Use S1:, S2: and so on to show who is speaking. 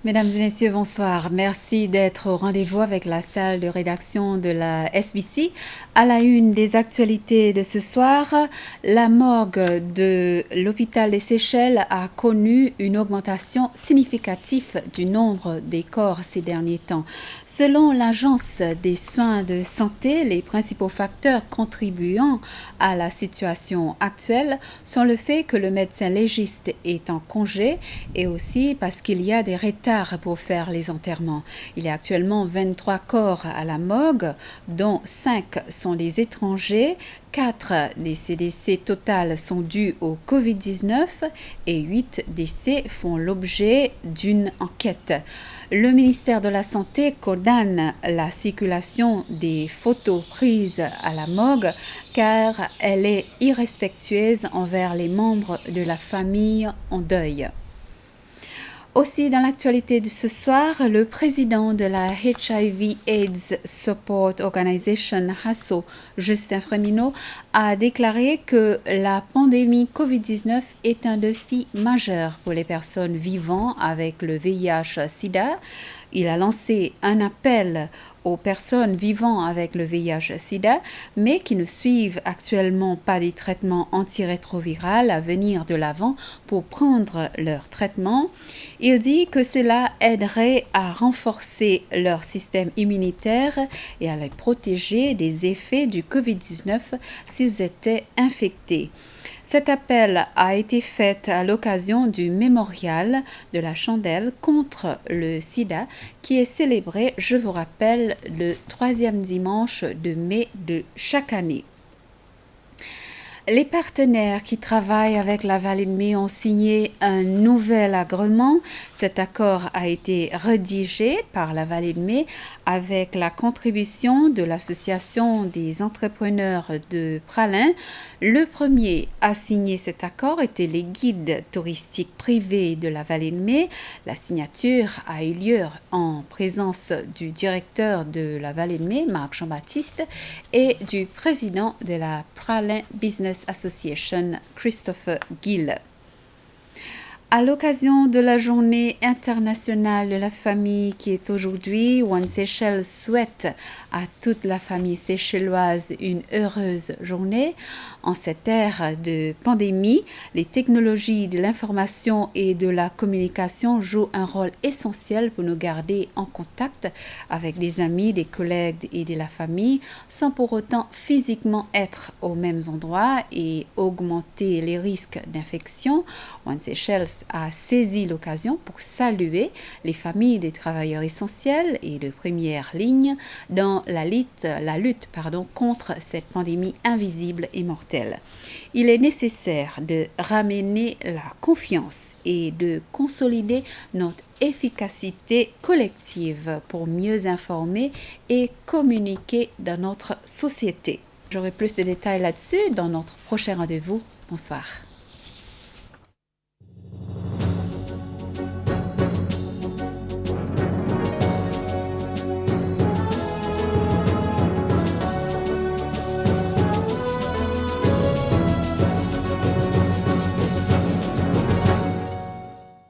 S1: Mesdames et messieurs, bonsoir. Merci d'être au rendez-vous avec la salle de rédaction de la SBC. À la une des actualités de ce soir, la morgue de l'hôpital des Seychelles a connu une augmentation significative du nombre des corps ces derniers temps. Selon l'Agence des soins de santé, les principaux facteurs contribuant à la situation actuelle sont le fait que le médecin légiste est en congé et aussi parce qu'il y a des retards pour faire les enterrements. Il y a actuellement 23 corps à la morgue, dont 5 sont des étrangers, 4 des décès totaux sont dus au Covid-19 et 8 décès font l'objet d'une enquête. Le ministère de la Santé condamne la circulation des photos prises à la morgue car elle est irrespectueuse envers les membres de la famille en deuil. Aussi, dans l'actualité de ce soir, le président de la HIV/AIDS Support Organization, HASO, Justin Frémineau, a déclaré que la pandémie COVID-19 est un défi majeur pour les personnes vivant avec le VIH-Sida. Il a lancé un appel aux personnes vivant avec le VIH-Sida, mais qui ne suivent actuellement pas des traitements antirétroviraux à venir de l'avant pour prendre leur traitement. Il dit que cela aiderait à renforcer leur système immunitaire et à les protéger des effets du COVID-19 s'ils étaient infectés. Cet appel a été fait à l'occasion du mémorial de la chandelle contre le sida qui est célébré, je vous rappelle, le 3e dimanche de mai de chaque année. Les partenaires qui travaillent avec la Vallée de Mai ont signé un nouvel agrément. Cet accord a été rédigé par la Vallée de Mai avec la contribution de l'Association des entrepreneurs de Praslin. Le premier à signer cet accord était les guides touristiques privés de la Vallée de Mai. La signature a eu lieu en présence du directeur de la Vallée de Mai, Marc Jean-Baptiste, et du président de la Praslin Business Association, Christopher Gill. À l'occasion de la journée internationale de la famille qui est aujourd'hui, One Seychelles souhaite à toute la famille séchelloise une heureuse journée. En cette ère de pandémie, les technologies de l'information et de la communication jouent un rôle essentiel pour nous garder en contact avec des amis, des collègues et de la famille, sans pour autant physiquement être aux mêmes endroits et augmenter les risques d'infection. One Seychelles a saisi l'occasion pour saluer les familles des travailleurs essentiels et de première ligne dans la lutte contre cette pandémie invisible et mortelle. Il est nécessaire de ramener la confiance et de consolider notre efficacité collective pour mieux informer et communiquer dans notre société. J'aurai plus de détails là-dessus dans notre prochain rendez-vous. Bonsoir.